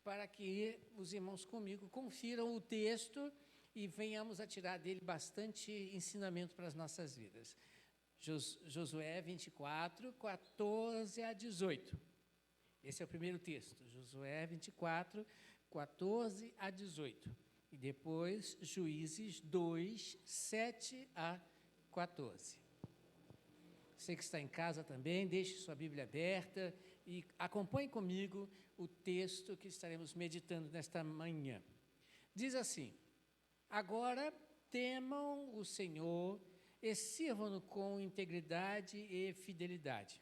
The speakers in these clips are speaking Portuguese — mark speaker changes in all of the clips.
Speaker 1: para que os irmãos comigo confiram o texto e venhamos a tirar dele bastante ensinamento para as nossas vidas. Josué 24, 14 a 18. Esse é o primeiro texto, Josué 24, 14 a 18. E depois, Juízes 2, 7 a 14. Você que está em casa também, deixe sua Bíblia aberta e acompanhe comigo o texto que estaremos meditando nesta manhã. Diz assim: agora temam o Senhor e sirvam-no com integridade e fidelidade.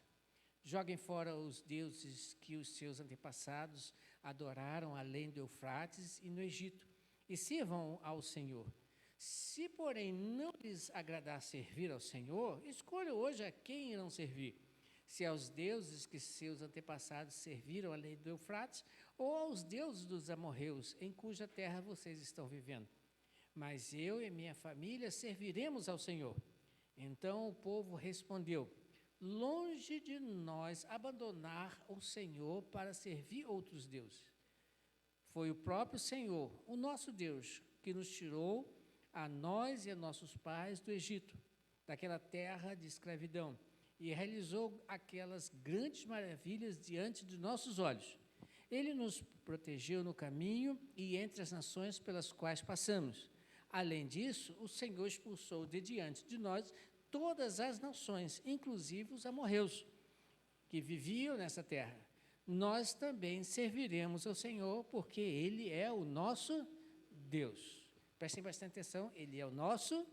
Speaker 1: Joguem fora os deuses que os seus antepassados adoraram além do Eufrates e no Egito, e sirvam ao Senhor. Se, porém, não lhes agradar servir ao Senhor, escolham hoje a quem irão servir, se aos deuses que seus antepassados serviram além do Eufrates, ou aos deuses dos amorreus, em cuja terra vocês estão vivendo. Mas eu e minha família serviremos ao Senhor. Então o povo respondeu: longe de nós abandonar o Senhor para servir outros deuses. Foi o próprio Senhor, o nosso Deus, que nos tirou, a nós e a nossos pais, do Egito, daquela terra de escravidão, e realizou aquelas grandes maravilhas diante de nossos olhos. Ele nos protegeu no caminho e entre as nações pelas quais passamos. Além disso, o Senhor expulsou de diante de nós todas as nações, inclusive os amorreus, que viviam nessa terra. Nós também serviremos ao Senhor, porque Ele é o nosso Deus. Prestem bastante atenção, Ele é o nosso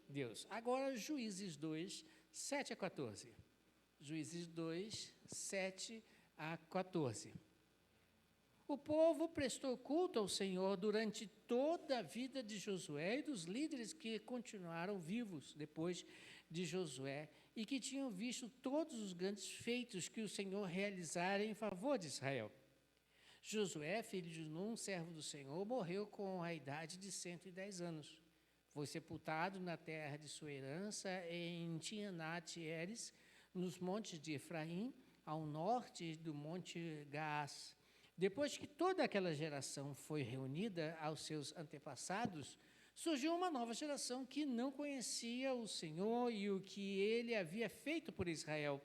Speaker 1: Deus. Agora, Juízes 2, 7 a 14. Juízes 2, 7 a 14. O povo prestou culto ao Senhor durante toda a vida de Josué e dos líderes que continuaram vivos depois de Josué e que tinham visto todos os grandes feitos que o Senhor realizara em favor de Israel. Josué, filho de Num, servo do Senhor, morreu com a idade de 110 anos. Foi sepultado na terra de sua herança em Timnat-Heres, nos montes de Efraim, ao norte do monte Gaás. Depois que toda aquela geração foi reunida aos seus antepassados, surgiu uma nova geração que não conhecia o Senhor e o que ele havia feito por Israel.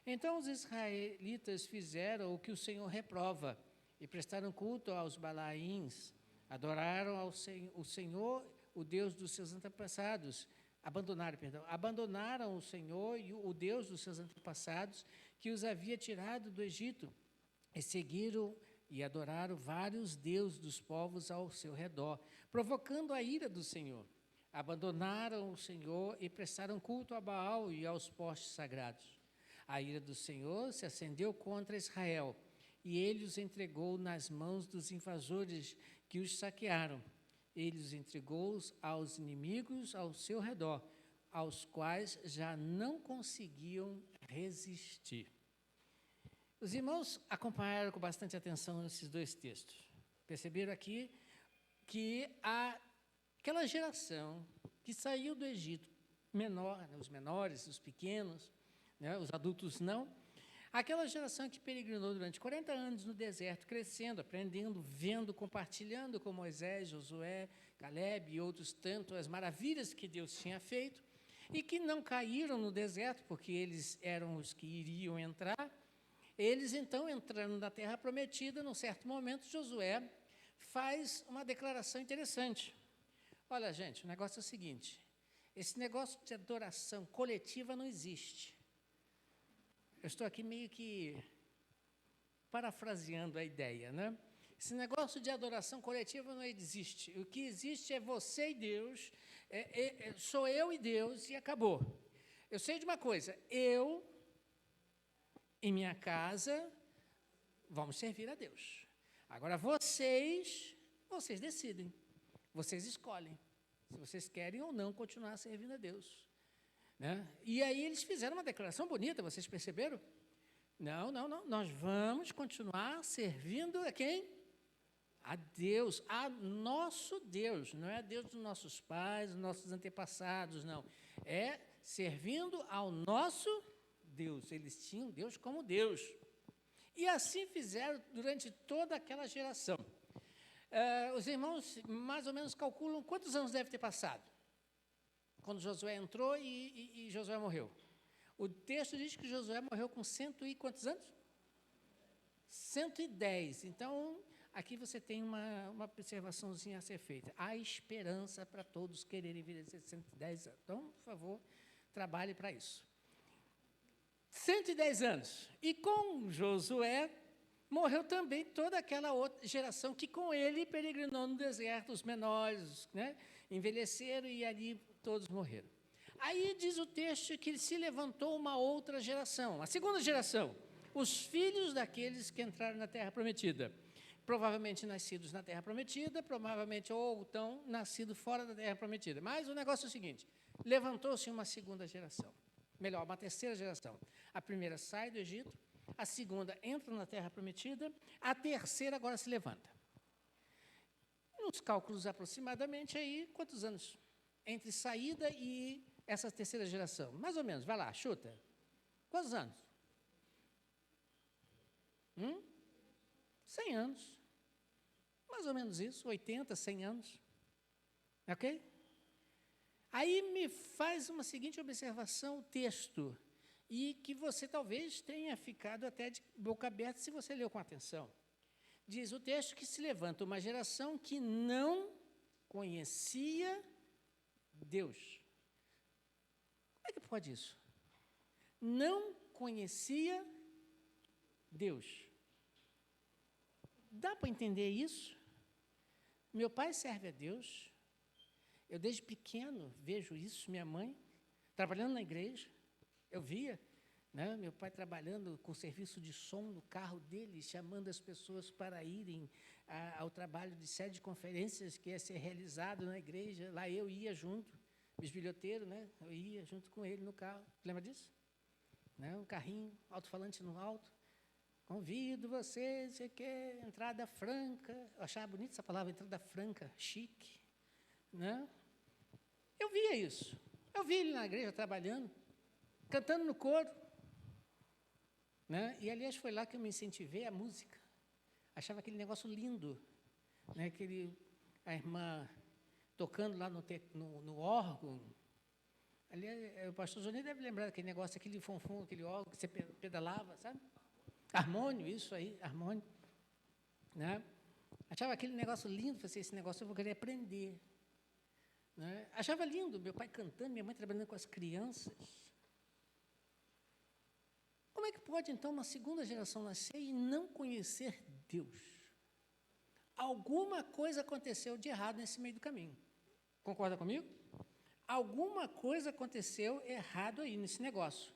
Speaker 1: Então os israelitas fizeram o que o Senhor reprova e prestaram culto aos Balaíns, adoraram o Senhor, o Deus dos seus antepassados, abandonaram o Senhor e o Deus dos seus antepassados que os havia tirado do Egito. E seguiram e adoraram vários deuses dos povos ao seu redor, provocando a ira do Senhor. Abandonaram o Senhor e prestaram culto a Baal e aos postes sagrados. A ira do Senhor se acendeu contra Israel, e ele os entregou nas mãos dos invasores que os saquearam. Ele os entregou aos inimigos ao seu redor, aos quais já não conseguiam resistir. Os irmãos acompanharam com bastante atenção esses dois textos. Perceberam aqui que aquela geração que saiu do Egito, os menores, os pequenos, né, os adultos não, aquela geração que peregrinou durante 40 anos no deserto, crescendo, aprendendo, vendo, compartilhando com Moisés, Josué, Caleb e outros tantos as maravilhas que Deus tinha feito, e que não caíram no deserto, porque eles eram os que iriam entrar. Eles, então, entrando na terra prometida, num certo momento, Josué faz uma declaração interessante. Olha, gente, o negócio é o seguinte: esse negócio de adoração coletiva não existe. Eu estou aqui meio que parafraseando a ideia, né? Esse negócio de adoração coletiva não existe. O que existe é você e Deus, sou eu e Deus, e acabou. Eu sei de uma coisa: eu, em minha casa, vamos servir a Deus. Agora vocês decidem, vocês escolhem, se vocês querem ou não continuar servindo a Deus. Né? E aí eles fizeram uma declaração bonita, vocês perceberam? Não, nós vamos continuar servindo a quem? A Deus, a nosso Deus, não é a Deus dos nossos pais, dos nossos antepassados, não. É servindo ao nosso Deus. Eles tinham Deus como Deus. E assim fizeram durante toda aquela geração. Os irmãos mais ou menos calculam quantos anos deve ter passado quando Josué entrou e Josué morreu. O texto diz que Josué morreu com cento e quantos anos? 110. Então, aqui você tem uma observaçãozinha a ser feita. Há esperança para todos quererem envelhecer 110 anos. Então, por favor, trabalhe para isso. 110 anos. E com Josué, morreu também toda aquela outra geração que com ele peregrinou no deserto, os menores, né, envelheceram e ali todos morreram. Aí diz o texto que se levantou uma outra geração, a segunda geração, os filhos daqueles que entraram na Terra Prometida. Provavelmente nascidos na Terra Prometida, provavelmente ou então nascidos fora da Terra Prometida. Mas o negócio é o seguinte, levantou-se uma segunda geração, melhor, uma terceira geração. A primeira sai do Egito, a segunda entra na Terra Prometida, a terceira agora se levanta. Nos cálculos aproximadamente aí, quantos anos? Entre saída e essa terceira geração? Mais ou menos, vai lá, chuta. Quantos anos? 100 anos. Mais ou menos isso, 80, 100 anos. Ok? Aí me faz uma seguinte observação, o texto, e que você talvez tenha ficado até de boca aberta se você leu com atenção. Diz o texto que se levanta uma geração que não conhecia Deus. Como é que pode isso? Não conhecia Deus. Dá para entender isso? Meu pai serve a Deus. Eu, desde pequeno, vejo isso, minha mãe, trabalhando na igreja, eu via, né, meu pai trabalhando com serviço de som no carro dele, chamando as pessoas para irem ao trabalho de sede de conferências que ia ser realizado na igreja. Lá eu ia junto, bisbilhoteiro, né, eu ia junto com ele no carro. Lembra disso? Né, um carrinho, alto-falante no alto. Convido você, você quer entrada franca. Eu achava bonita essa palavra, entrada franca, chique. Né? Eu via isso. Eu vi ele na igreja trabalhando, cantando no coro. Né? E, aliás, foi lá que eu me incentivei a música. Achava aquele negócio lindo. Né? A irmã tocando lá no órgão. Aliás, o pastor Johnny deve lembrar daquele negócio, aquele fonfon, aquele órgão que você pedalava, sabe? Harmônio, isso aí, harmônio. Né? Achava aquele negócio lindo, falei assim, esse negócio eu vou querer aprender. Né? Achava lindo, meu pai cantando, minha mãe trabalhando com as crianças. Como é que pode, então, uma segunda geração nascer e não conhecer Deus? Alguma coisa aconteceu de errado nesse meio do caminho. Concorda comigo? Alguma coisa aconteceu errado aí nesse negócio.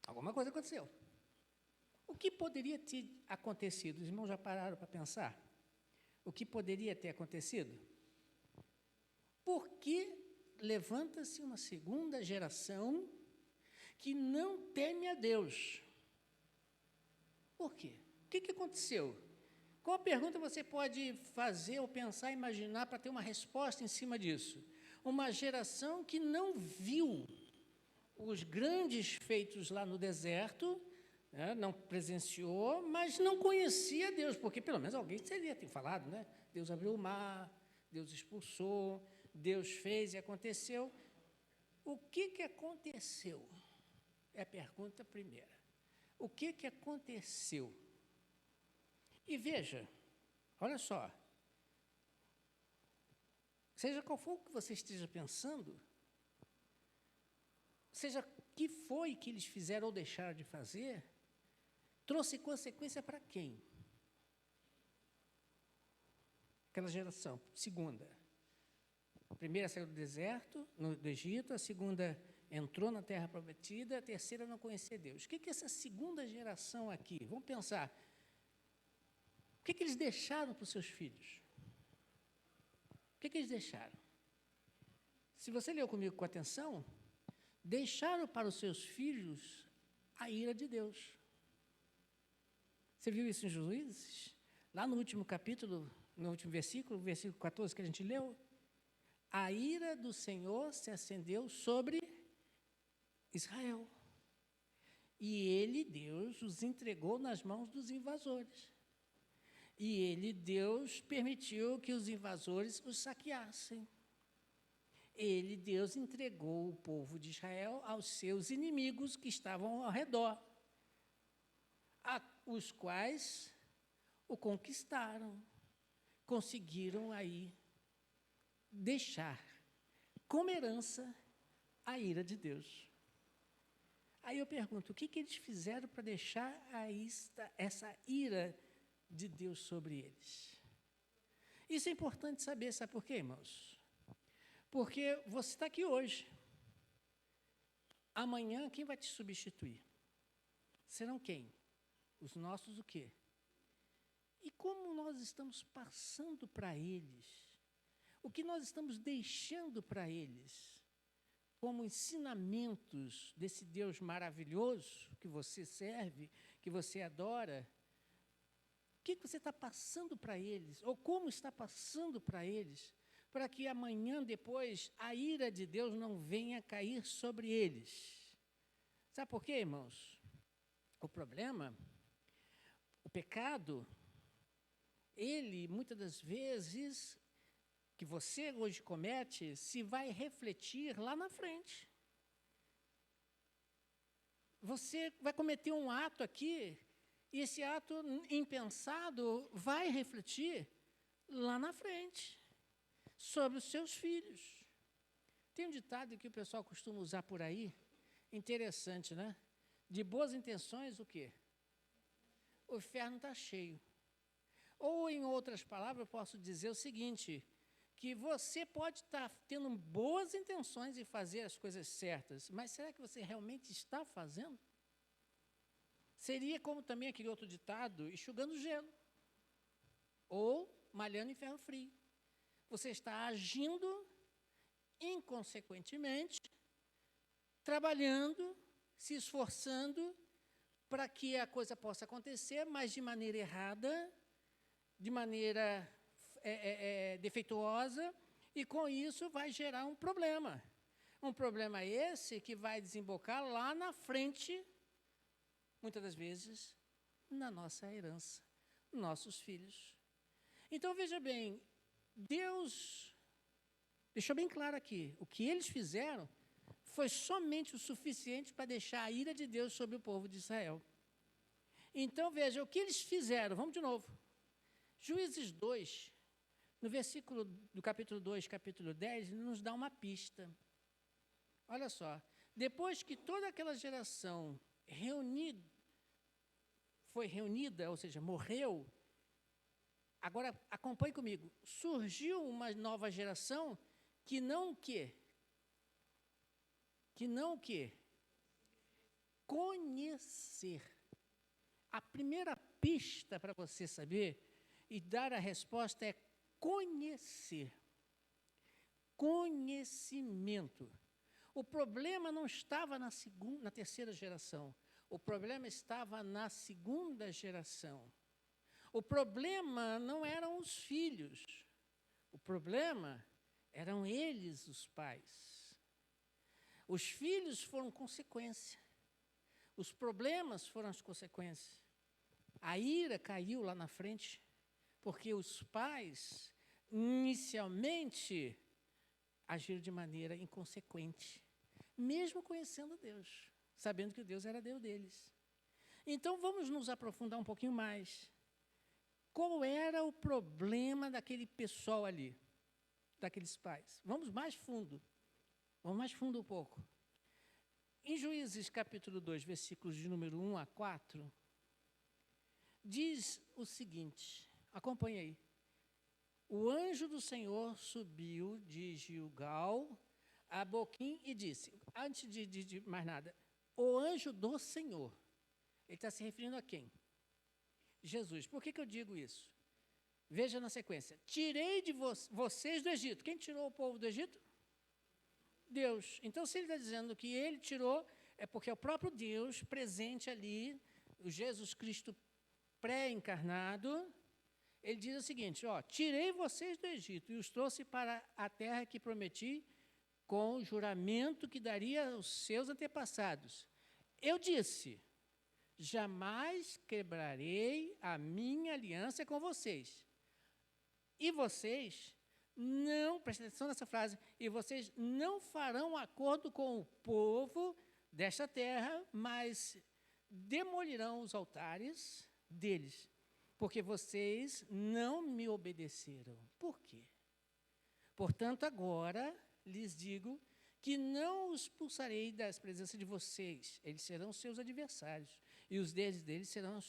Speaker 1: Alguma coisa aconteceu. O que poderia ter acontecido? Os irmãos já pararam para pensar? O que poderia ter acontecido? Por que levanta-se uma segunda geração que não teme a Deus? Por quê? O que aconteceu? Qual pergunta você pode fazer ou pensar, imaginar para ter uma resposta em cima disso? Uma geração que não viu os grandes feitos lá no deserto, né, não presenciou, mas não conhecia Deus, porque pelo menos alguém teria falado, né? Deus abriu o mar, Deus expulsou, Deus fez e aconteceu. O que aconteceu? É a pergunta primeira. O que aconteceu? E veja, olha só, seja qual for o que você esteja pensando, seja o que foi que eles fizeram ou deixaram de fazer, trouxe consequência para quem? Aquela geração, segunda. A primeira saiu do deserto, do Egito, a segunda entrou na Terra Prometida, a terceira não conhecia Deus. O que essa segunda geração aqui? Vamos pensar. O que eles deixaram para os seus filhos? O que eles deixaram? Se você leu comigo com atenção, deixaram para os seus filhos a ira de Deus. Você viu isso em Juízes? Lá no último capítulo, no último versículo 14 que a gente leu, a ira do Senhor se acendeu sobre Israel. E ele, Deus, os entregou nas mãos dos invasores. E ele, Deus, permitiu que os invasores os saqueassem. Ele, Deus, entregou o povo de Israel aos seus inimigos que estavam ao redor, os quais o conquistaram, conseguiram aí deixar como herança a ira de Deus. Aí eu pergunto, o que eles fizeram para deixar essa ira de Deus sobre eles? Isso é importante saber, sabe por quê, irmãos? Porque você está aqui hoje. Amanhã, quem vai te substituir? Serão quem? Os nossos o quê? E como nós estamos passando para eles? O que nós estamos deixando para eles? Como ensinamentos desse Deus maravilhoso que você serve, que você adora, o que você está passando para eles? Ou como está passando para eles? Para que amanhã, depois, a ira de Deus não venha cair sobre eles. Sabe por quê, irmãos? O problema, o pecado, ele, muitas das vezes, que você hoje comete, se vai refletir lá na frente. Você vai cometer um ato aqui, e esse ato impensado vai refletir lá na frente, sobre os seus filhos. Tem um ditado que o pessoal costuma usar por aí, interessante, né? De boas intenções, o quê? O inferno está cheio. Ou, em outras palavras, eu posso dizer o seguinte, que você pode estar tendo boas intenções em fazer as coisas certas, mas será que você realmente está fazendo? Seria como também aquele outro ditado, enxugando gelo, ou malhando em ferro frio. Você está agindo inconsequentemente, trabalhando, se esforçando para que a coisa possa acontecer, mas de maneira errada, de maneira defeituosa, e com isso vai gerar um problema. Um problema esse que vai desembocar lá na frente, muitas das vezes, na nossa herança, nossos filhos. Então, veja bem, Deus deixou bem claro aqui, o que eles fizeram foi somente o suficiente para deixar a ira de Deus sobre o povo de Israel. Então, veja, o que eles fizeram, vamos de novo. Juízes 2, no versículo do capítulo 2, capítulo 10, ele nos dá uma pista. Olha só, depois que toda aquela geração foi reunida, ou seja, morreu, agora acompanhe comigo, surgiu uma nova geração que não o quê? Que não o quê? Conhecer. A primeira pista para você saber e dar a resposta é conhecer. Conhecimento. O problema não estava na terceira geração. O problema estava na segunda geração. O problema não eram os filhos. O problema eram eles, os pais. Os filhos foram consequência. Os problemas foram as consequências. A ira caiu lá na frente, porque os pais, inicialmente, agiram de maneira inconsequente, mesmo conhecendo Deus, sabendo que Deus era Deus deles. Então, vamos nos aprofundar um pouquinho mais. Qual era o problema daquele pessoal ali, daqueles pais? Vamos mais fundo um pouco. Em Juízes capítulo 2, versículos de número 1 a 4, diz o seguinte, acompanhe aí. O anjo do Senhor subiu de Gilgal a Boquim e disse, antes de mais nada, o anjo do Senhor, ele está se referindo a quem? Jesus. Por que eu digo isso? Veja na sequência. Tirei de vocês do Egito. Quem tirou o povo do Egito? Deus. Então, se ele está dizendo que ele tirou, é porque é o próprio Deus presente ali, o Jesus Cristo pré-encarnado, ele diz o seguinte, ó, tirei vocês do Egito e os trouxe para a terra que prometi com o juramento que daria aos seus antepassados. Eu disse, jamais quebrarei a minha aliança com vocês. E vocês não, prestem atenção nessa frase, e vocês não farão acordo com o povo desta terra, mas demolirão os altares deles, porque vocês não me obedeceram. Por quê? Portanto, agora lhes digo que não os expulsarei das presenças de vocês, eles serão seus adversários, e os deles serão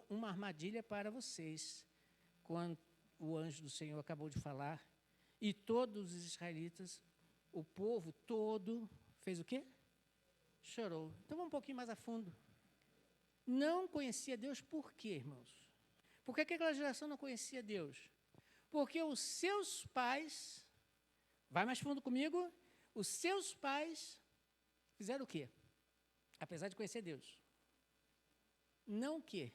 Speaker 1: uma armadilha para vocês. Quando o anjo do Senhor acabou de falar, e todos os israelitas, o povo todo, fez o quê? Chorou. Então, vamos um pouquinho mais a fundo. Não conhecia Deus por quê, irmãos? Por que aquela geração não conhecia Deus? Porque os seus pais, vai mais fundo comigo, os seus pais fizeram o quê? Apesar de conhecer Deus. Não o quê?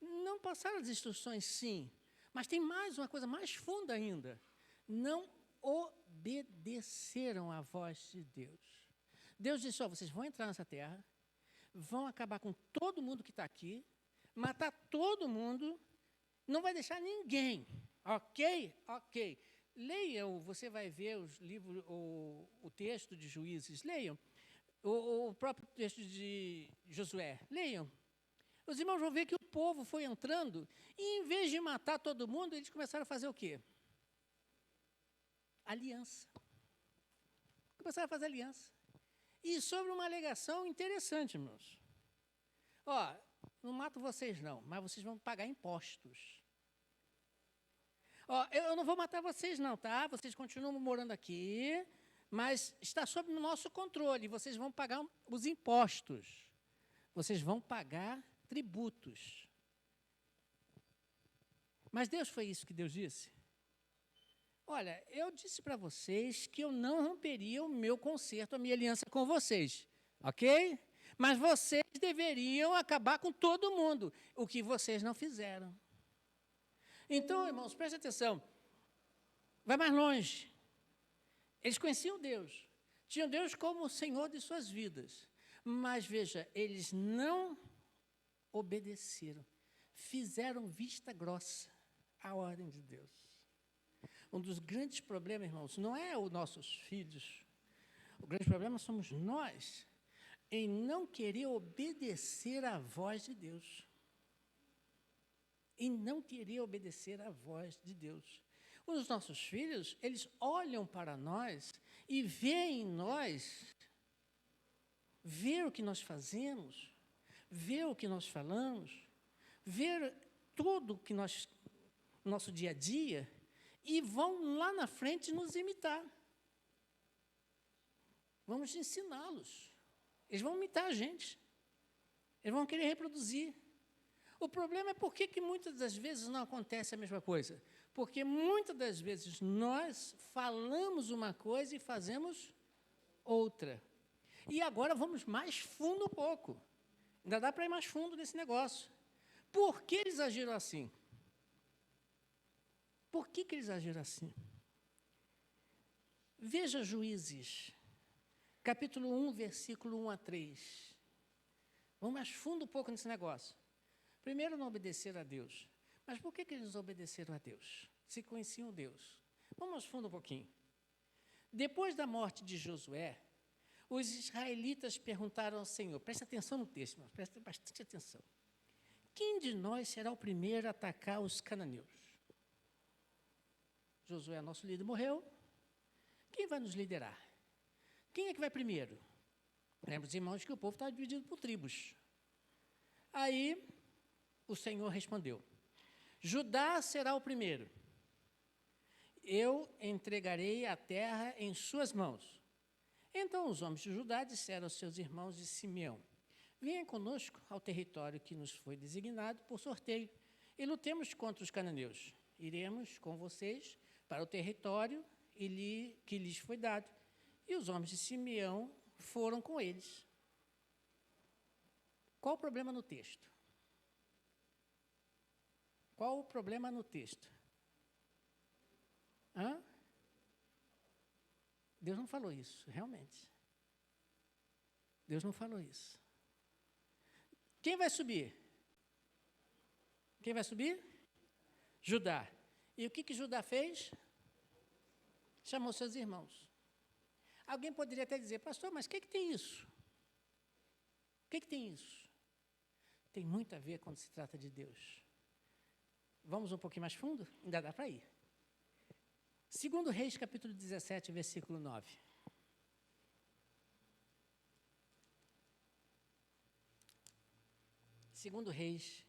Speaker 1: Não passaram as instruções, sim, mas tem mais uma coisa mais funda ainda. Não obedeceram à voz de Deus. Deus disse, vocês vão entrar nessa terra, vão acabar com todo mundo que está aqui, matar todo mundo, não vai deixar ninguém, ok? Ok. Leiam, você vai ver os livros, o texto de Juízes, leiam, o próprio texto de Josué, leiam. Os irmãos vão ver que o povo foi entrando, e em vez de matar todo mundo, eles começaram a fazer o quê? Aliança. Começaram a fazer aliança. E sobre uma alegação interessante, irmãos. Não mato vocês não, mas vocês vão pagar impostos. Eu não vou matar vocês não, tá? Vocês continuam morando aqui, mas está sob o nosso controle. Vocês vão pagar os impostos. Vocês vão pagar tributos. Mas Deus, foi isso que Deus disse? Olha, eu disse para vocês que eu não romperia o meu concerto, a minha aliança com vocês, ok? Mas vocês deveriam acabar com todo mundo, o que vocês não fizeram. Então, irmãos, prestem atenção, vai mais longe. Eles conheciam Deus, tinham Deus como o Senhor de suas vidas, mas veja, eles não obedeceram, fizeram vista grossa à ordem de Deus. Um dos grandes problemas, irmãos, não é os nossos filhos, o grande problema somos nós, em não querer obedecer à voz de Deus. Em não querer obedecer à voz de Deus. Os nossos filhos, eles olham para nós e veem em nós, vê o que nós fazemos, vê o que nós falamos, vê tudo o que nós, nosso dia a dia, e vão lá na frente nos imitar. Vamos ensiná-los. Eles vão imitar a gente. Eles vão querer reproduzir. O problema é por que muitas das vezes não acontece a mesma coisa. Porque muitas das vezes nós falamos uma coisa e fazemos outra. E agora vamos mais fundo um pouco. Ainda dá para ir mais fundo nesse negócio. Por que eles agiram assim? Por que eles agiram assim? Veja Juízes, capítulo 1, versículo 1 a 3. Vamos mais fundo um pouco nesse negócio. Primeiro, não obedeceram a Deus. Mas por que eles obedeceram a Deus? Se conheciam Deus. Vamos mais fundo um pouquinho. Depois da morte de Josué, os israelitas perguntaram ao Senhor, presta atenção no texto, irmãos, presta bastante atenção. Quem de nós será o primeiro a atacar os cananeus? Josué, nosso líder, morreu. Quem vai nos liderar? Quem é que vai primeiro? Lembra os irmãos que o povo estava dividido por tribos. Aí, o Senhor respondeu, Judá será o primeiro. Eu entregarei a terra em suas mãos. Então os homens de Judá disseram aos seus irmãos de Simeão, venha conosco ao território que nos foi designado por sorteio e lutemos contra os cananeus. Iremos com vocês para o território que lhes foi dado. E os homens de Simeão foram com eles. Qual o problema no texto? Qual o problema no texto? Deus não falou isso, realmente. Deus não falou isso. Quem vai subir? Quem vai subir? Judá. E o que Judá fez? Chamou seus irmãos. Alguém poderia até dizer, pastor, mas o que tem isso? O que tem isso? Tem muito a ver quando se trata de Deus. Vamos um pouquinho mais fundo? Ainda dá para ir. 2 Reis, capítulo 17, versículo 9. Segundo Reis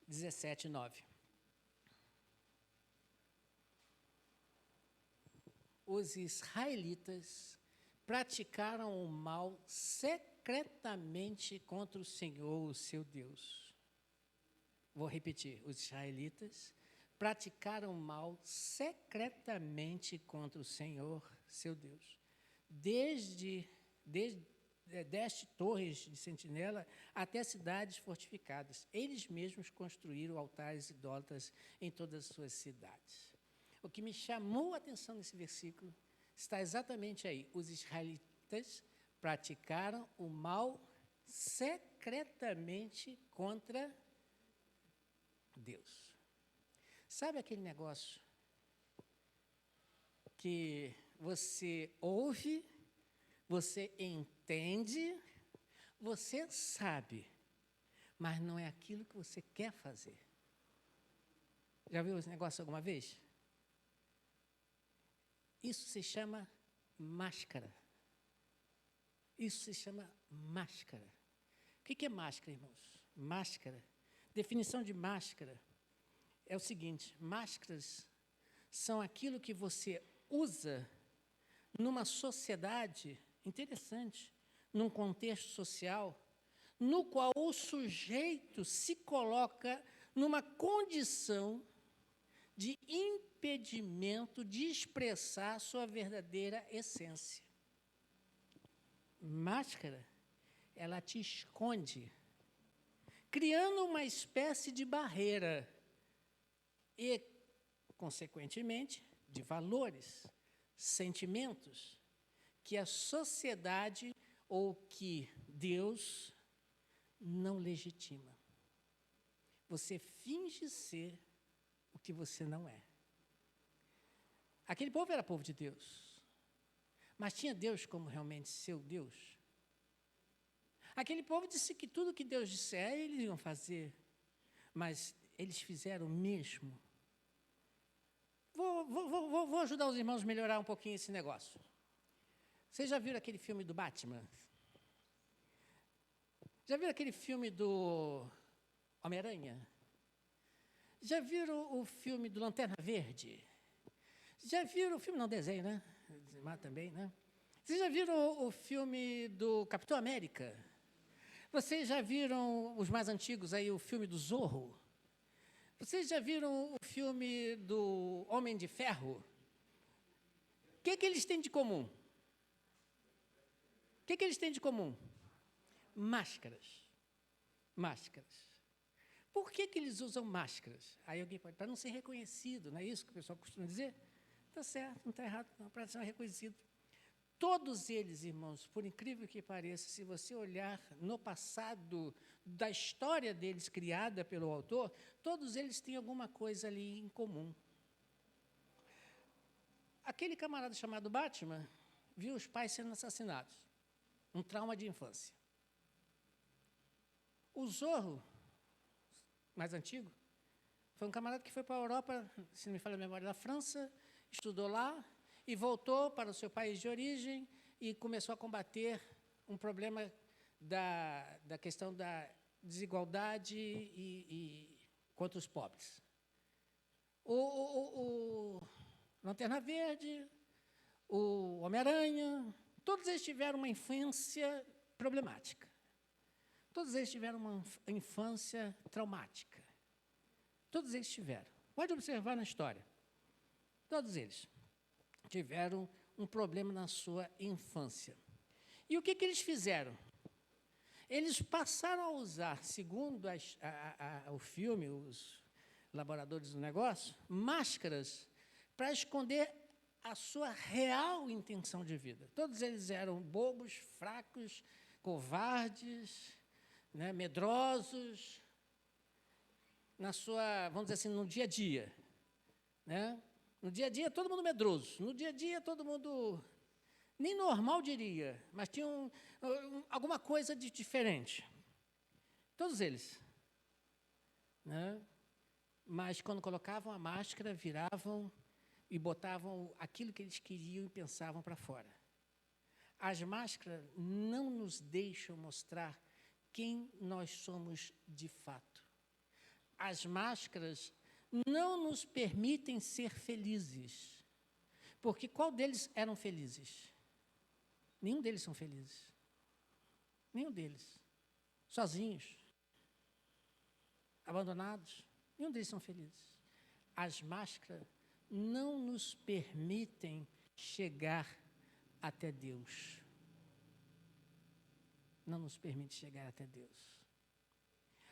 Speaker 1: 17, 9. Os israelitas praticaram o mal secretamente contra o Senhor, o seu Deus. Vou repetir. Os israelitas praticaram o mal secretamente contra o Senhor, seu Deus. Desde torres de sentinela até cidades fortificadas. Eles mesmos construíram altares idólatras em todas as suas cidades. O que me chamou a atenção nesse versículo está exatamente aí. Os israelitas praticaram o mal secretamente contra Deus. Sabe aquele negócio que você ouve, você entende, você sabe, mas não é aquilo que você quer fazer? Já viu esse negócio alguma vez? Isso se chama máscara. Isso se chama máscara. O que é máscara, irmãos? Máscara. Definição de máscara é o seguinte: máscaras são aquilo que você usa numa sociedade interessante, num contexto social, no qual o sujeito se coloca numa condição de impedimento de expressar sua verdadeira essência. Máscara, ela te esconde, criando uma espécie de barreira e, consequentemente, de valores, sentimentos que a sociedade ou que Deus não legitima. Você finge ser o que você não é. Aquele povo era povo de Deus, mas tinha Deus como realmente seu Deus? Aquele povo disse que tudo que Deus disser, eles iam fazer, mas eles fizeram o mesmo. Vou ajudar os irmãos a melhorar um pouquinho esse negócio. Vocês já viram aquele filme do Batman? Já viram aquele filme do Homem-Aranha? Já viram o filme do Lanterna Verde? Já viram o filme, não, desenho, né? Também, né? Vocês já viram o filme do Capitão América? Vocês já viram os mais antigos aí, o filme do Zorro? Vocês já viram o filme do Homem de Ferro? O que eles têm de comum? O que eles têm de comum? Máscaras. Máscaras. Por que eles usam máscaras? Aí alguém pode, para não ser reconhecido, não é isso que o pessoal costuma dizer? Está certo, não está errado, não, para ser reconhecido. Todos eles, irmãos, por incrível que pareça, se você olhar no passado da história deles criada pelo autor, todos eles têm alguma coisa ali em comum. Aquele camarada chamado Batman viu os pais sendo assassinados, um trauma de infância. O Zorro, mais antigo, foi um camarada que foi para a Europa, se não me falha a memória, da França, estudou lá e voltou para o seu país de origem e começou a combater um problema da questão da desigualdade e contra os pobres. O Lanterna Verde, o Homem-Aranha, todos eles tiveram uma infância problemática. Todos eles tiveram uma infância traumática. Todos eles tiveram. Pode observar na história. Todos eles tiveram um problema na sua infância. E o que eles fizeram? Eles passaram a usar, segundo o filme, os elaboradores do negócio, máscaras para esconder a sua real intenção de vida. Todos eles eram bobos, fracos, covardes, né, medrosos, vamos dizer assim, no dia a dia. Né? No dia a dia, todo mundo medroso. No dia a dia, todo mundo, nem normal diria, mas tinha alguma coisa de diferente. Todos eles. Né? Mas, quando colocavam a máscara, viravam e botavam aquilo que eles queriam e pensavam para fora. As máscaras não nos deixam mostrar quem nós somos de fato. As máscaras não nos permitem ser felizes. Porque qual deles eram felizes? Nenhum deles são felizes. Nenhum deles. Sozinhos. Abandonados. Nenhum deles são felizes. As máscaras não nos permitem chegar até Deus. Não nos permite chegar até Deus.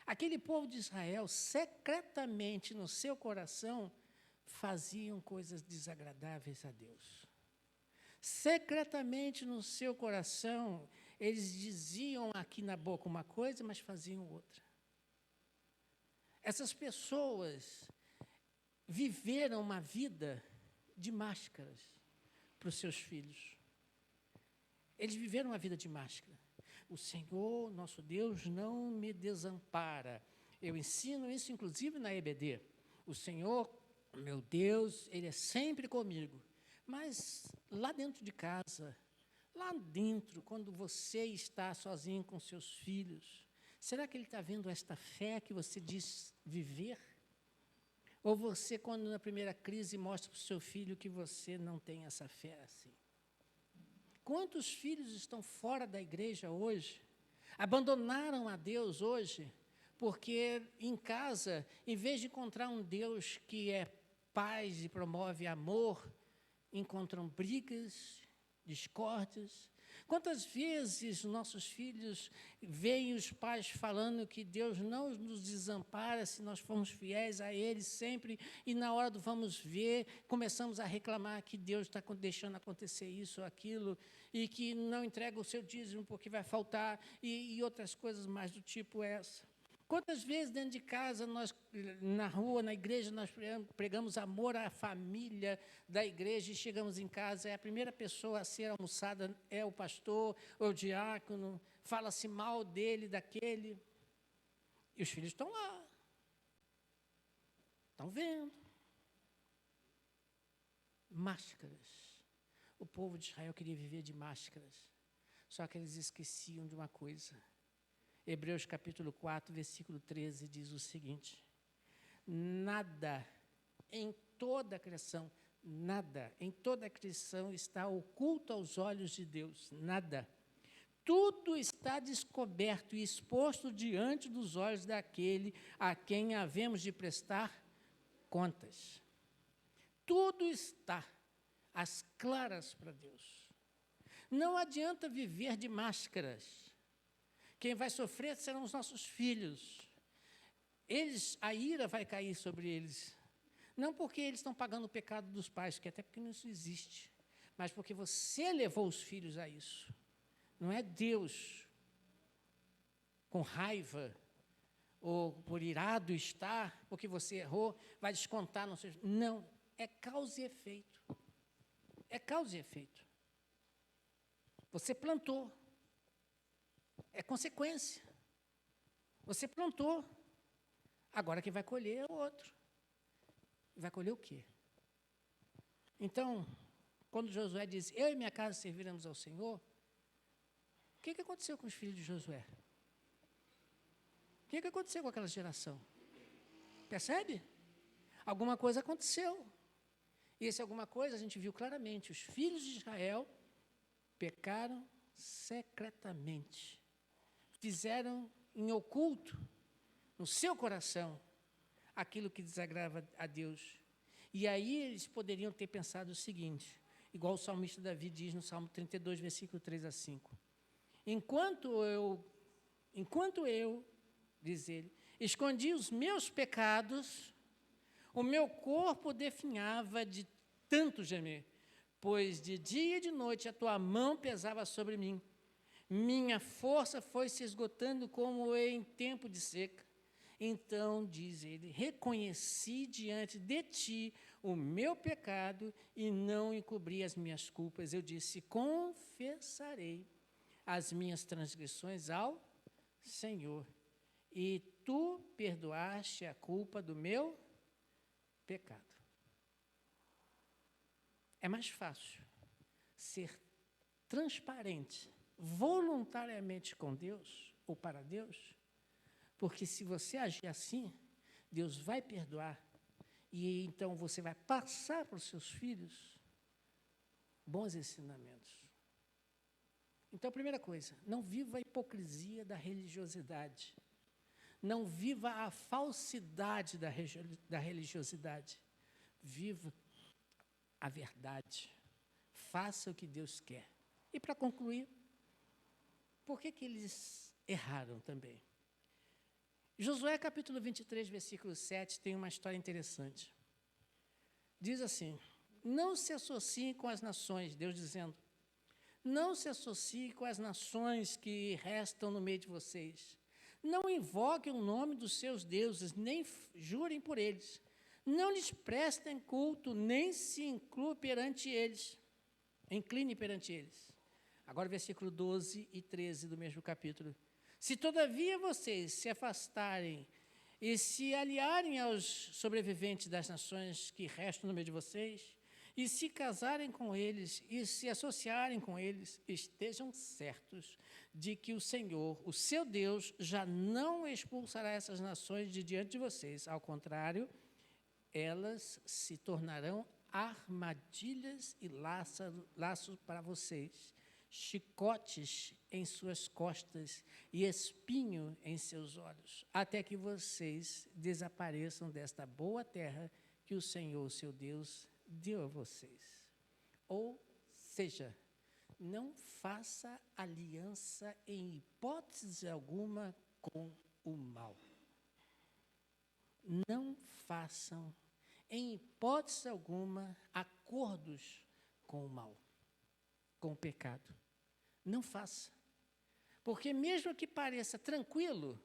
Speaker 1: Aquele povo de Israel, secretamente no seu coração, faziam coisas desagradáveis a Deus. Secretamente no seu coração, eles diziam aqui na boca uma coisa, mas faziam outra. Essas pessoas viveram uma vida de máscaras para os seus filhos. Eles viveram uma vida de máscara. O Senhor, nosso Deus, não me desampara. Eu ensino isso, inclusive, na EBD. O Senhor, meu Deus, Ele é sempre comigo. Mas lá dentro de casa, lá dentro, quando você está sozinho com seus filhos, será que Ele está vendo esta fé que você diz viver? Ou você, quando na primeira crise, mostra para o seu filho que você não tem essa fé assim? Quantos filhos estão fora da igreja hoje, abandonaram a Deus hoje, porque em casa, em vez de encontrar um Deus que é paz e promove amor, encontram brigas, discórdias? Quantas vezes nossos filhos veem os pais falando que Deus não nos desampara se nós formos fiéis a Ele sempre, e na hora do vamos ver, começamos a reclamar que Deus está deixando acontecer isso ou aquilo, e que não entrega o seu dízimo porque vai faltar, e outras coisas mais do tipo essa. Quantas vezes dentro de casa, nós, na rua, na igreja, nós pregamos amor à família da igreja e chegamos em casa, a primeira pessoa a ser almoçada é o pastor ou o diácono, fala-se mal dele, daquele, e os filhos estão lá, estão vendo. Máscaras. O povo de Israel queria viver de máscaras, só que eles esqueciam de uma coisa. Hebreus capítulo 4, versículo 13, diz o seguinte: nada em toda a criação, nada em toda a criação está oculto aos olhos de Deus, nada. Tudo está descoberto e exposto diante dos olhos daquele a quem havemos de prestar contas. Tudo está às claras para Deus. Não adianta viver de máscaras. Quem vai sofrer serão os nossos filhos. A ira vai cair sobre eles. Não porque eles estão pagando o pecado dos pais, que até porque isso existe, mas porque você levou os filhos a isso. Não é Deus, com raiva, ou por irado estar, porque você errou, vai descontar nos seus... Não, é causa e efeito. É causa e efeito. Você plantou. É consequência. Você plantou. Agora quem vai colher é o outro. Vai colher o quê? Então, quando Josué diz, eu e minha casa serviremos ao Senhor, o que aconteceu com os filhos de Josué? O que aconteceu com aquela geração? Percebe? Alguma coisa aconteceu. E esse alguma coisa a gente viu claramente. Os filhos de Israel pecaram secretamente. Fizeram em oculto, no seu coração, aquilo que desagrava a Deus. E aí eles poderiam ter pensado o seguinte, igual o salmista Davi diz no Salmo 32, versículo 3 a 5. Enquanto eu, diz ele, escondi os meus pecados, o meu corpo definhava de tanto gemer, pois de dia e de noite a tua mão pesava sobre mim. Minha força foi se esgotando como em tempo de seca. Então, diz ele, reconheci diante de ti o meu pecado e não encobri as minhas culpas. Eu disse, confessarei as minhas transgressões ao Senhor, e tu perdoaste a culpa do meu pecado. É mais fácil ser transparente voluntariamente com Deus ou para Deus, porque se você agir assim, Deus vai perdoar e então você vai passar para os seus filhos bons ensinamentos. Então, a primeira coisa, não viva a hipocrisia da religiosidade. Não viva a falsidade da religiosidade. Viva a verdade. Faça o que Deus quer. E, para concluir, por que eles erraram também? Josué, capítulo 23, versículo 7, tem uma história interessante. Diz assim, não se associem com as nações, Deus dizendo, não se associem com as nações que restam no meio de vocês. Não invoquem o nome dos seus deuses, nem jurem por eles. Não lhes prestem culto, nem se incline perante eles. Agora, versículo 12 e 13 do mesmo capítulo. Se todavia vocês se afastarem e se aliarem aos sobreviventes das nações que restam no meio de vocês, e se casarem com eles, e se associarem com eles, estejam certos de que o Senhor, o seu Deus, já não expulsará essas nações de diante de vocês. Ao contrário, elas se tornarão armadilhas e laços para vocês, chicotes em suas costas e espinho em seus olhos, até que vocês desapareçam desta boa terra que o Senhor, seu Deus, deu a vocês. Ou seja, não faça aliança em hipótese alguma com o mal. Não façam, em hipótese alguma, acordos com o mal, com o pecado. Não faça. Porque mesmo que pareça tranquilo,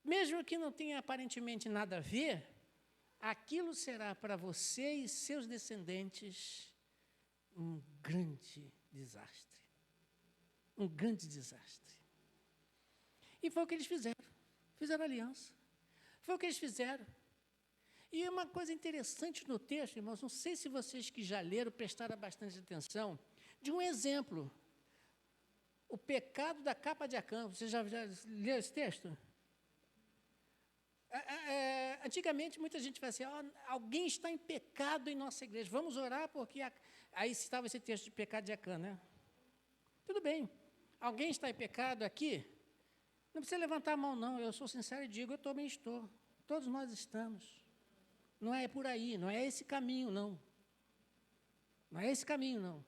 Speaker 1: mesmo que não tenha aparentemente nada a ver, aquilo será para você e seus descendentes um grande desastre. Um grande desastre. E foi o que eles fizeram. Fizeram aliança. Foi o que eles fizeram. E uma coisa interessante no texto, irmãos, não sei se vocês que já leram prestaram bastante atenção, de um exemplo. O pecado da capa de Acã. Você já leu esse texto? Antigamente, muita gente fala assim, alguém está em pecado em nossa igreja, vamos orar porque... Aí citava esse texto de pecado de Acã, né? Tudo bem. Alguém está em pecado aqui? Não precisa levantar a mão, não. Eu sou sincero e digo, eu também estou. Todos nós estamos. Não é por aí, não é esse caminho, não. Não é esse caminho, não.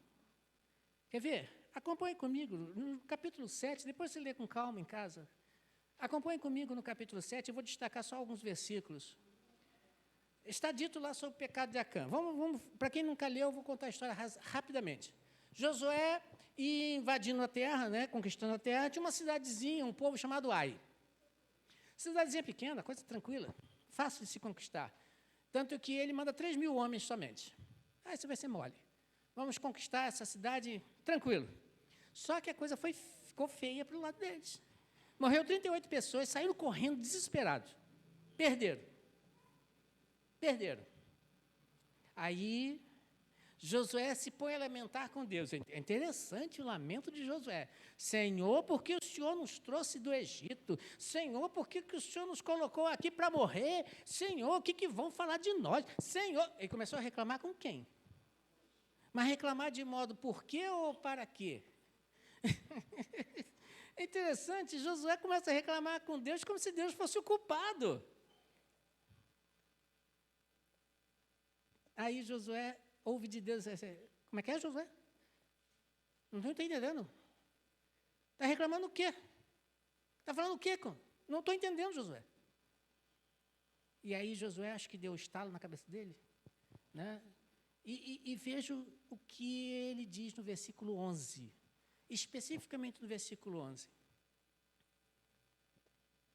Speaker 1: Quer ver? Acompanhe comigo no capítulo 7, depois você lê com calma em casa. Acompanhe comigo no capítulo 7, eu vou destacar só alguns versículos. Está dito lá sobre o pecado de Acã. Vamos, para quem nunca leu, eu vou contar a história rapidamente. Josué ia invadindo a terra, né, conquistando a terra, tinha uma cidadezinha, um povo chamado Ai. Cidadezinha pequena, coisa tranquila, fácil de se conquistar. Tanto que ele manda 3.000 homens somente. Isso vai ser mole. Vamos conquistar essa cidade tranquilo. Só que a coisa ficou feia para o lado deles. Morreu 38 pessoas, saíram correndo desesperados. Perderam. Aí, Josué se põe a lamentar com Deus. É interessante o lamento de Josué. Senhor, por que o Senhor nos trouxe do Egito? Senhor, por que o Senhor nos colocou aqui para morrer? Senhor, o que vão falar de nós? Senhor, ele começou a reclamar com quem? Mas reclamar de modo por quê ou para quê? É interessante, Josué começa a reclamar com Deus como se Deus fosse o culpado. Aí Josué ouve de Deus, como é que é, Josué? Não estou entendendo. Está reclamando o quê? Está falando o quê? Não estou entendendo, Josué. E aí Josué, acho que deu estalo na cabeça dele, né? E vejo o que ele diz no versículo 11. especificamente no versículo 11.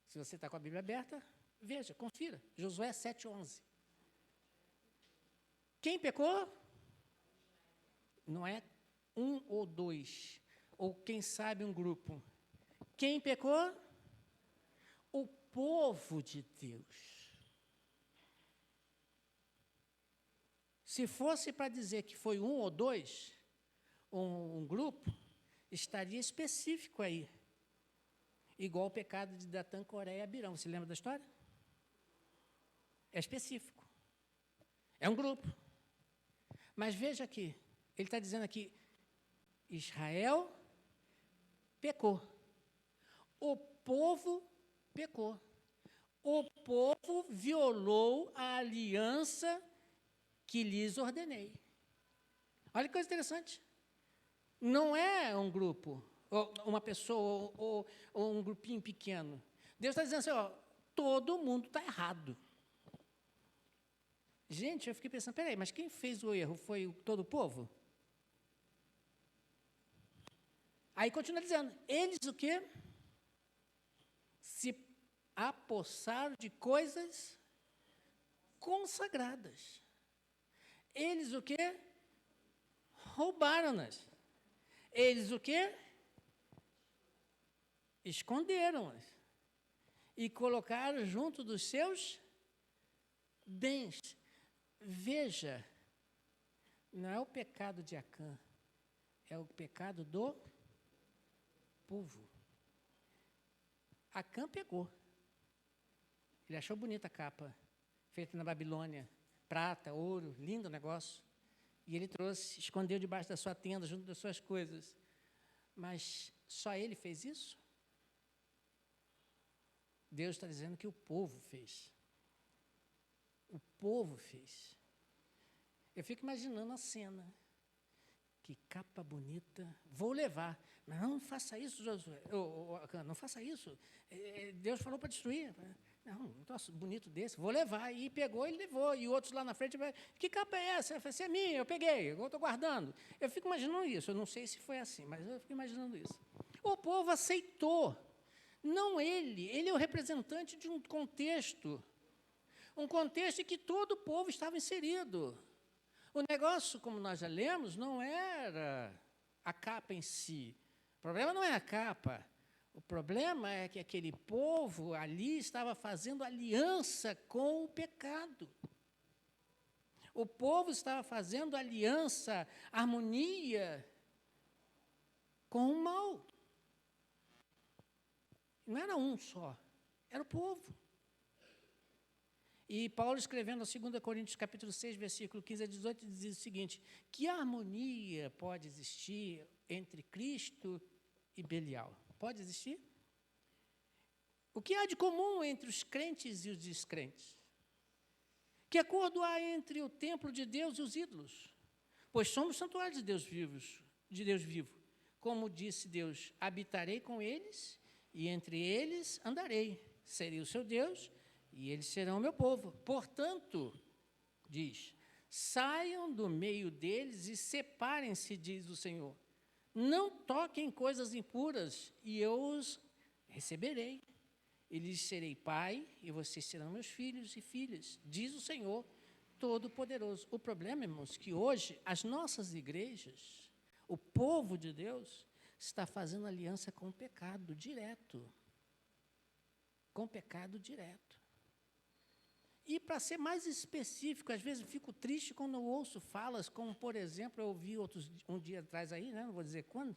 Speaker 1: Se você está com a Bíblia aberta, veja, confira. Josué 7:11. Quem pecou? Não é um ou dois, ou quem sabe um grupo. Quem pecou? O povo de Deus. Se fosse para dizer que foi um ou dois, um grupo, estaria específico aí. Igual o pecado de Datã, Coré e Abirão. Você lembra da história? É específico. É um grupo. Mas veja aqui, ele está dizendo aqui, Israel pecou. O povo pecou. O povo violou a aliança que lhes ordenei. Olha que coisa interessante. Não é um grupo, ou uma pessoa, ou um grupinho pequeno. Deus está dizendo assim, ó, todo mundo está errado. Gente, eu fiquei pensando, peraí, mas quem fez o erro foi todo o povo? Aí continua dizendo, eles o quê? Se apossaram de coisas consagradas. Eles o quê? Roubaram-nas. Eles o quê? Esconderam-as. E colocaram junto dos seus bens. Veja, não é o pecado de Acã, é o pecado do povo. Acã pegou. Ele achou bonita a capa, feita na Babilônia, prata, ouro, lindo negócio. E ele trouxe, escondeu debaixo da sua tenda, junto das suas coisas. Mas só ele fez isso? Deus está dizendo que o povo fez. O povo fez. Eu fico imaginando a cena. Que capa bonita. Vou levar. Mas não faça isso, Josué. Não faça isso. Deus falou para destruir. Não, um troço bonito desse. Vou levar. E pegou e levou. E outros lá na frente. Que capa é essa? Eu falei, essa é minha, eu peguei. Eu estou guardando. Eu fico imaginando isso. Eu não sei se foi assim, mas eu fico imaginando isso. O povo aceitou. Não ele. Ele é o representante de um contexto. Um contexto em que todo o povo estava inserido. O negócio, como nós já lemos, não era a capa em si. O problema não é a capa. O problema é que aquele povo ali estava fazendo aliança com o pecado. O povo estava fazendo aliança, harmonia com o mal. Não era um só, era o povo. E Paulo, escrevendo a 2 Coríntios, capítulo 6, versículo 15 a 18, diz o seguinte, que harmonia pode existir entre Cristo e Belial? Pode existir? O que há de comum entre os crentes e os descrentes? Que acordo há entre o templo de Deus e os ídolos? Pois somos santuários de Deus vivo. Como disse Deus, habitarei com eles e entre eles andarei. Serei o seu Deus e eles serão o meu povo. Portanto, diz, saiam do meio deles e separem-se, diz o Senhor. Não toquem coisas impuras e eu os receberei. E lhes serei pai e vocês serão meus filhos e filhas, diz o Senhor Todo-Poderoso. O problema, irmãos, é que hoje as nossas igrejas, o povo de Deus, está fazendo aliança com o pecado direto. Com o pecado direto. E, para ser mais específico, às vezes eu fico triste quando eu ouço falas, como, por exemplo, eu ouvi um dia atrás aí, né, não vou dizer quando,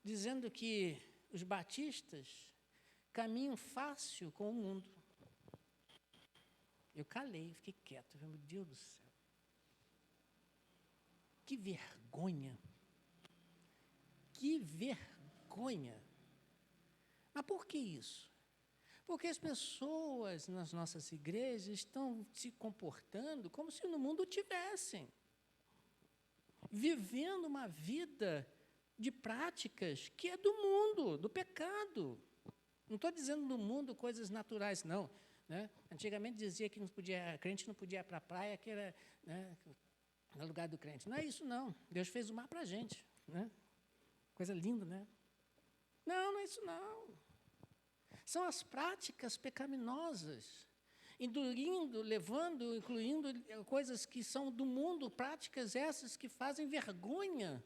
Speaker 1: dizendo que os batistas caminham fácil com o mundo. Eu calei, fiquei quieto, meu Deus do céu. Que vergonha. Que vergonha. Mas por que isso? Porque as pessoas nas nossas igrejas estão se comportando como se no mundo tivessem. Vivendo uma vida de práticas que é do mundo, do pecado. Não estou dizendo do mundo coisas naturais, não. Né? Antigamente dizia que crente não podia ir para a praia, que era, né, no lugar do crente. Não é isso, não. Deus fez o mar para a gente. Né? Coisa linda, né? Não, não é isso não. São as práticas pecaminosas, induzindo, levando, incluindo coisas que são do mundo, práticas essas que fazem vergonha.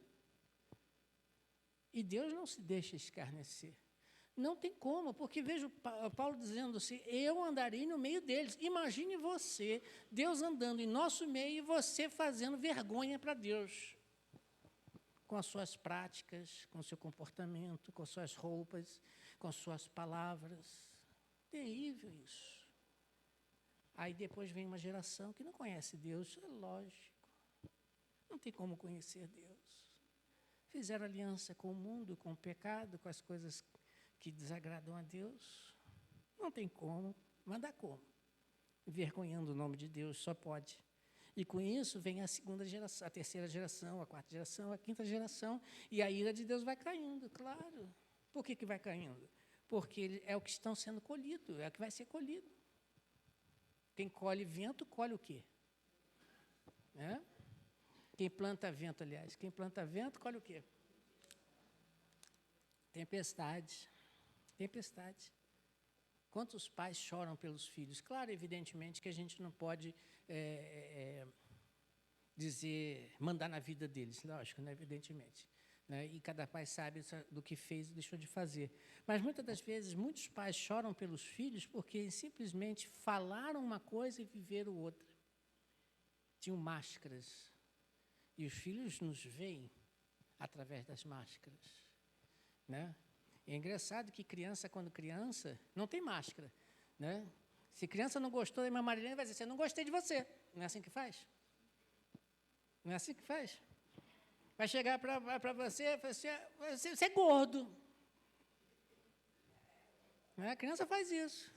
Speaker 1: E Deus não se deixa escarnecer. Não tem como, porque vejo Paulo dizendo assim, eu andarei no meio deles. Imagine você, Deus andando em nosso meio e você fazendo vergonha para Deus. Com as suas práticas, com o seu comportamento, com suas roupas, com suas palavras. Terrível isso. Aí depois vem uma geração que não conhece Deus, é lógico. Não tem como conhecer Deus. Fizeram aliança com o mundo, com o pecado, com as coisas que desagradam a Deus. Não tem como, mas dá como. Envergonhando o nome de Deus, só pode. E com isso vem a segunda geração, a terceira geração, a quarta geração, a quinta geração, e a ira de Deus vai caindo, claro. Por que vai caindo? Porque é o que estão sendo colhido, é o que vai ser colhido. Quem colhe vento, colhe o quê? É? Quem planta vento, aliás, quem planta vento, colhe o quê? Tempestade. Tempestade. Quantos pais choram pelos filhos? Claro, evidentemente, que a gente não pode mandar na vida deles, lógico, né, evidentemente. Né, e cada pai sabe do que fez e deixou de fazer. Mas, muitas das vezes, muitos pais choram pelos filhos porque simplesmente falaram uma coisa e viveram outra. Tinham máscaras. E os filhos nos veem através das máscaras. Né? É engraçado que criança, quando criança, não tem máscara. Né? Se criança não gostou da minha Marilene, vai dizer, assim, eu não gostei de você. Não é assim que faz? Não é assim que faz? Vai chegar para você e falar assim, você é gordo. Né? A criança faz isso.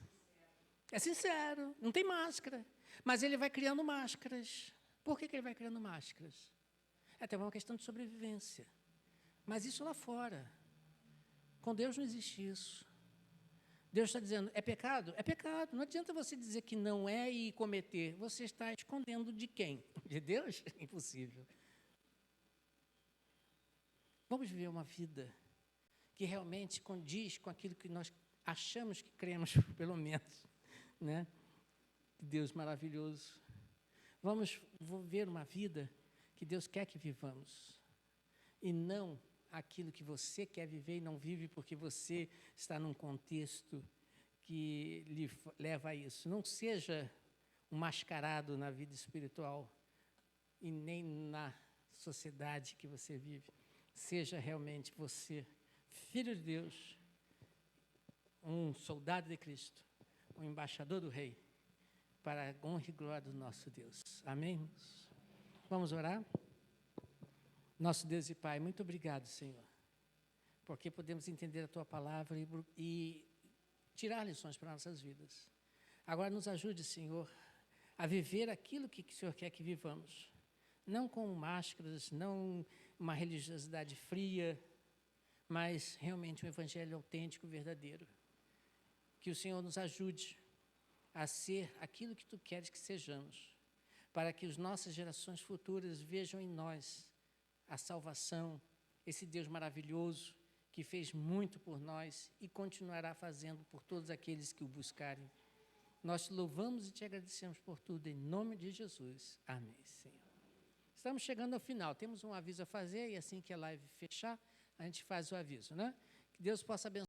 Speaker 1: É sincero, não tem máscara. Mas ele vai criando máscaras. Por que ele vai criando máscaras? É até uma questão de sobrevivência. Mas isso lá fora. Com Deus não existe isso. Deus está dizendo, é pecado? É pecado. Não adianta você dizer que não é e cometer. Você está escondendo de quem? De Deus? Impossível. Vamos viver uma vida que realmente condiz com aquilo que nós achamos que cremos, pelo menos. Né? Deus maravilhoso. Vamos viver uma vida que Deus quer que vivamos. E não aquilo que você quer viver e não vive porque você está num contexto que lhe leva a isso. Não seja um mascarado na vida espiritual e nem na sociedade que você vive. Seja realmente você, filho de Deus, um soldado de Cristo, um embaixador do Rei, para a honra e glória do nosso Deus. Amém? Vamos orar? Nosso Deus e Pai, muito obrigado, Senhor, porque podemos entender a Tua palavra e tirar lições para nossas vidas. Agora nos ajude, Senhor, a viver aquilo que o Senhor quer que vivamos. Não com máscaras, não uma religiosidade fria, mas realmente um evangelho autêntico, verdadeiro. Que o Senhor nos ajude a ser aquilo que Tu queres que sejamos, para que as nossas gerações futuras vejam em nós a salvação, esse Deus maravilhoso que fez muito por nós e continuará fazendo por todos aqueles que o buscarem. Nós te louvamos e te agradecemos por tudo, em nome de Jesus. Amém, Senhor. Estamos chegando ao final, temos um aviso a fazer e assim que a live fechar, a gente faz o aviso, né? Que Deus possa abençoar.